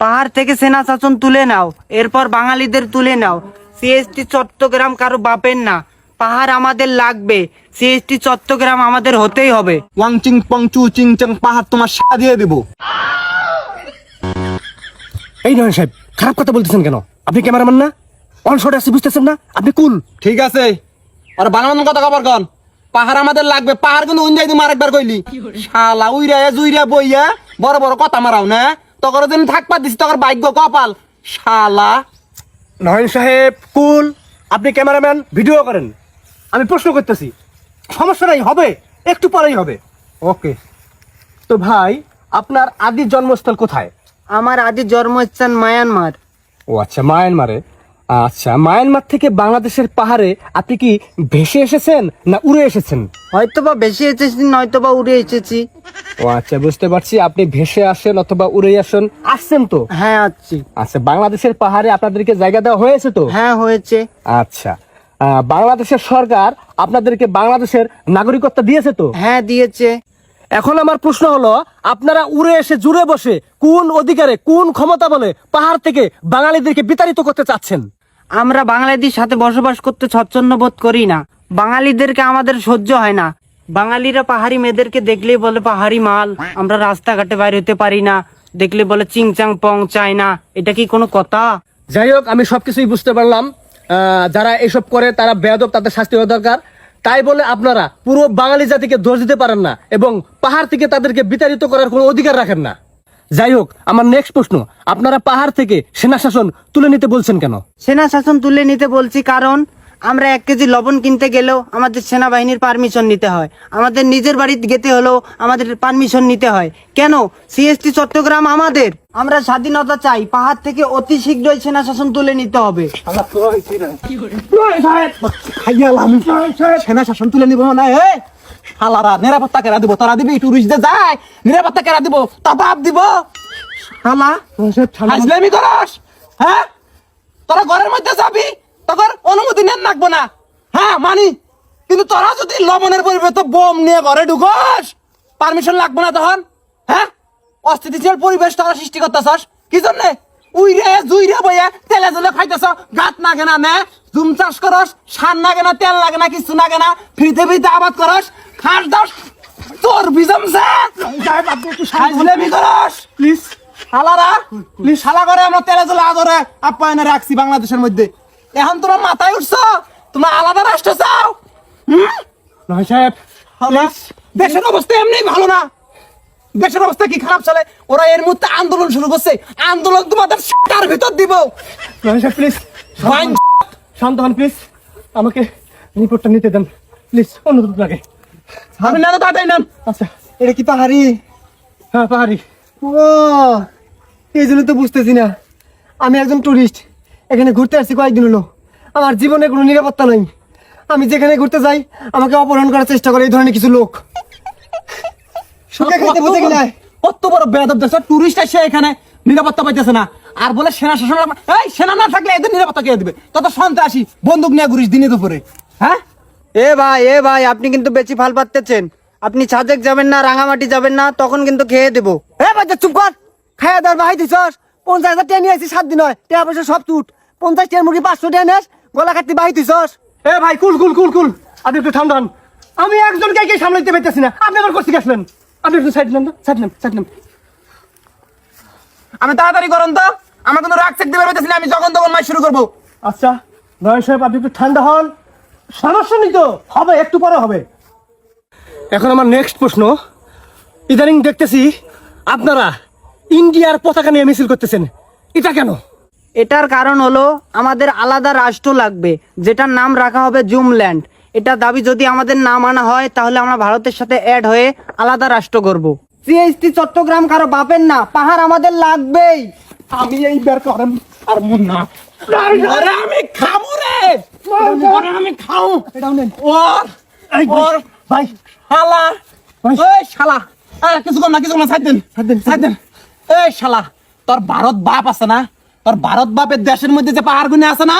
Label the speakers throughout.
Speaker 1: পাহাড় থেকে সেনা শাসন তুলে নাও, এরপর বাঙালিদের তুলে নাও। সিএসটি চট্টগ্রাম কারো বাপের না, পাহাড় আমাদের লাগবে। সিএসটি চট্টগ্রাম আমাদের হতেই হবে।
Speaker 2: ওয়াং চিং পং চু চিং চাং পাহাড় তোমার সা দিয়ে দেবো।
Speaker 3: এই নয় সাহেব, খারাপ কথা বলতেছেন কেন? আপনি ক্যামেরাম্যান না? অন শট আছে, বুঝতেছেন না? আপনি কুল।
Speaker 2: ঠিক আছে, আর বানানোর কথা কবার কন। পাহাড় আমাদের লাগবে, পাহাড় কিন্তু উঞ্জাই তুমি আরেকবার কইলি। শালা উইরা জুইরা বইয়া বড় বড় কথা মারাও না, তখন দিন থাকবা দিছি তখন ভাগ্য কপাল। শালা
Speaker 3: নয়ন সাহেব কুল, আপনি ক্যামেরাম্যান, ভিডিও করেন। আমি প্রশ্ন করতেছি, সমস্যা নাই, হবে, একটু পরেই হবে। ওকে। তো ভাই, আপনার আদি জন্মস্থল কোথায়?
Speaker 1: আমার আদি জন্মস্থান মায়ানমার।
Speaker 3: ও আচ্ছা, মায়ানমারে। আচ্ছা, মায়ানমার থেকে বাংলাদেশের পাহাড়ে আপনি কি ভেসে এসেছেন না উড়ে এসেছেন?
Speaker 1: হয়তোবা বেশি এসেছি, নয়তোবা উড়ে এসেছি।
Speaker 3: ও আচ্ছা, বুঝতে পারছি। আপনি ভেসে আসেন অথবা উড়ে আসছেন তো?
Speaker 1: হ্যাঁ আছি।
Speaker 3: আচ্ছা, বাংলাদেশের পাহাড়ে আপনাদেরকে জায়গা দেওয়া হয়েছে তো?
Speaker 1: হ্যাঁ হয়েছে।
Speaker 3: আচ্ছা, বাংলাদেশের সরকার আপনাদেরকে বাংলাদেশের নাগরিকত্ব দিয়েছে তো?
Speaker 1: হ্যাঁ দিয়েছে।
Speaker 3: এখন আমার প্রশ্ন হলো, আপনারা উড়ে এসে জুড়ে বসে কোন অধিকারে, কোন ক্ষমতা বলে পাহাড় থেকে বাঙালিদেরকে বিতাড়িত করতে চাচ্ছেন?
Speaker 1: আমরা বাঙালিদের সাথে বসবাস করতে স্বচ্ছন্দ বোধ করি না। বাঙালিদেরকে আমাদের সহ্য হয় না। বাঙালিরা পাহাড়ি মেয়েদেরকে দেখলেই বলে পাহাড়ি মাল। আমরা রাস্তাঘাটে বাইরে হতে পারি না, দেখলে বলে চিংচাং পং চায় না। এটা কি কোনো কথা?
Speaker 3: যাই হোক, আমি সবকিছুই বুঝতে পারলাম। যারা এসব করে তারা বেয়াদব, তাদের শাস্তি হওয়া দরকার। তাই বলে আপনারা পুরো বাঙালি জাতিকে দোষ দিতে পারেন না এবং পাহাড় থেকে তাদেরকে বিতাড়িত করার কোনো অধিকার রাখেন না। যাই হোক, আমার নেক্সট প্রশ্ন, আপনারা পাহাড় থেকে সেনা শাসন তুলে নিতে বলছেন কেন?
Speaker 1: সেনা শাসন তুলে নিতে বলছি কারণ আমরা 1 কেজি লবণ কিনতে গেলেও আমাদের সেনাবাহিনীর পারমিশন নিতে হয়। আমাদের নিজের বাড়িতে যেতে হলেও আমাদের পারমিশন নিতে হয়। কেন? সিএসটি চট্টগ্রাম আমাদের। আমরা স্বাধীনতা চাই। পাহাড় থেকে অতি শীঘ্রই সেনা শাসন তুলে নিতে হবে।
Speaker 2: সেনা শাসন তুলে নিব না। শালারা নিরাপত্তা কেরা দিব? তোরা দিবি? টুরিস্টদের যায় নিরাপত্তা কেরা দিব? তাতাপ দিব? শালা হাজলামি করস? হ্যাঁ, তোরা ঘরের মধ্যে যাবি, তোর অনুমতি নেন রাখবো না। হ্যাঁ মানি, কিন্তু তোরা যদি লবণের পরিবর্তে বোম নিয়ে ঘরে ঢুকস, পারমিশন লাগবো না তখন। হ্যাঁ, অস্থিতিশীল পরিবেশ তোরা সৃষ্টি করতেছস কি জন্য? উইরে জুইরে বইয়া তেলে জলে খাইতেছ, গাত নাগে না নে, জুম চাষ করস, সার নাগে না, তেল লাগে না, কিছু নাগে না, ফ্রিতে ফ্রিতে আবাদ করস, খাস দাস তোর বিজমছে হাজলামি করস। প্লিজ শালারা, প্লিজ শালা করে আমরা তেলে জলে আদরে আপ্যায়নে রাখছি বাংলাদেশের মধ্যে। এখন তোমরা মাথায় উঠছো, তোমরা আলাদা রাষ্ট্র চাও।
Speaker 3: নয় সাহেব,
Speaker 2: দেশের অবস্থা এমনি ভালো না। দেশের অবস্থা কি খারাপ চলে, ওরা এর মধ্যে আন্দোলন শুরু করছে। আন্দোলন তোমাদের সেটার ভিতর দিব।
Speaker 3: নয় সাহেব প্লিজ শান্ত হন, প্লিজ আমাকে রিপোর্টটা নিতে দেন প্লিজ, অনুরোধ লাগে।
Speaker 2: আমি না তাড়াতাড়ি নাম।
Speaker 3: আচ্ছা,
Speaker 1: এটা কি পাহাড়ি?
Speaker 3: হ্যাঁ পাহাড়ি।
Speaker 1: ও, এই জন্য তো বুঝতেছি না। আমি একজন টুরিস্ট, এখানে ঘুরতে আসছি কয়েকদিন হলো। আমার জীবনে কোনো নিরাপত্তা নাই। আমি যেখানে ঘুরতে যাই আমাকে অপহরণ করার চেষ্টা করে এই ধরনের কিছু লোক।
Speaker 2: কত বড় বেয়াদব দেশ, টুরিস্ট আসে এখানে নিরাপত্তা পাইতেছে না, আর বলে সেনা শাসন। এই সেনা না থাকলে এদের নিরাপত্তা কে দিবে? তত সন্ত্রাসী বন্দুক নিয়ে ঘুরিস দিনে দুপুরে। হ্যাঁ
Speaker 1: এ ভাই আপনি কিন্তু বেশি ফাল পাচ্ছেন। আপনি সাজেক যাবেন না, রাঙামাটি যাবেন না, তখন কিন্তু খেয়ে দেবো। বাচ্চা চুপ কর। খাইয়া দেওয়ার ভাই দিছস 50,000 টাকা নিয়ে আসি, 7 দিন হয়, টাকা পয়সা সব টুট। 50 টাকার মুরগি 500 টাকা নেস, গলা কাটতে বাহি দিছস।
Speaker 3: ভাই কুল কুল কুল কুল, আপনি একটু ঠান্ডা হন। আমি একজনকে কে সামলাইতে পারতেছি না, আপনি আবার করতে গেছিলেন। আপনি একটু সাইড নেন, সাইড নেন, সাইড নেন।
Speaker 2: আমি তাড়াতাড়ি করেন তো, আমার কোনো রাগ চেক দিতে পারতেছি না। আমি যখন তখন মাই শুরু করবো।
Speaker 3: আচ্ছা নয় সাহেব, আপনি একটু ঠান্ডা হন, সমস্যা নেই তো, হবে, একটু পরে হবে। এখন আমার নেক্সট প্রশ্ন, ইদানিং দেখতেছি আপনারা ইন্ডিয়ার পতাকা নিয়ে মিছিল করতেছেন, এটা কেন?
Speaker 1: এটার কারণ হলো আমাদের আলাদা রাষ্ট্র লাগবে, যেটার নাম রাখা হবে জুমল্যান্ড। এটা দাবি যদি আমাদের না মানা হয় তাহলে আমরা ভারতের সাথে অ্যাড হয়ে আলাদা রাষ্ট্র করব। সিএসটি চট্টগ্রাম কারো বাপের না, পাহাড় আমাদের লাগবেই।
Speaker 2: আমি এই বের করেন আর মুন না। আমি খাবো রে, আমি খাও। ওর
Speaker 3: ভাই
Speaker 2: শালা, এই শালা, কিছু কর না, কিছু কর না, সাইড দেন, সাইড দেন। এই শালা, তোর ভারত বাপ আছে না, তোর ভারত বাপের দেশের মধ্যে যে পাহাড় গুনে আছে না,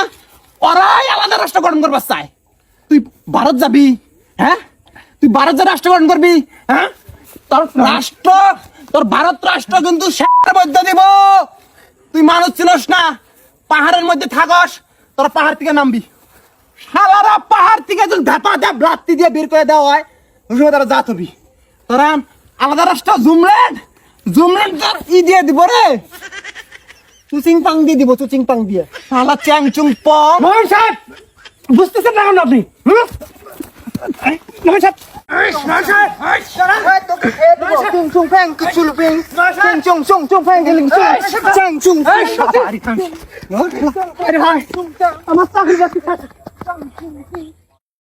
Speaker 2: ওরাই আলাদা রাষ্ট্র গঠন করবার চায়। তুই ভারত যাবি? হ্যাঁ, তুই ভারত যা রাষ্ট্র গঠন করবি? হ্যাঁ, তোর রাষ্ট্র, তোর ভারত রাষ্ট্র কিন্তু সেটার মধ্যে দিব। তুই মানুষ ছিলস না, পাহাড়ের মধ্যে থাকস, তোরা পাহাড় থেকে নামবি। শালারা পাহাড় থেকে যদি ধাপা ধাপ লাত্তি দিয়ে বের করে দেওয়া হয়, ওই সময় তারা যা হবি। তোরা আলাদা রাস্তা জুমলেন তোর দিয়ে দিব রে, চুচিং পাং দিয়ে দিব, চুচিং পাং দিয়ে। শালা চ্যাং চুং পং।
Speaker 3: মহান সাহেব বুঝতেছেন না কেন আপনি? মহান সাহেব
Speaker 1: আমার চাকরি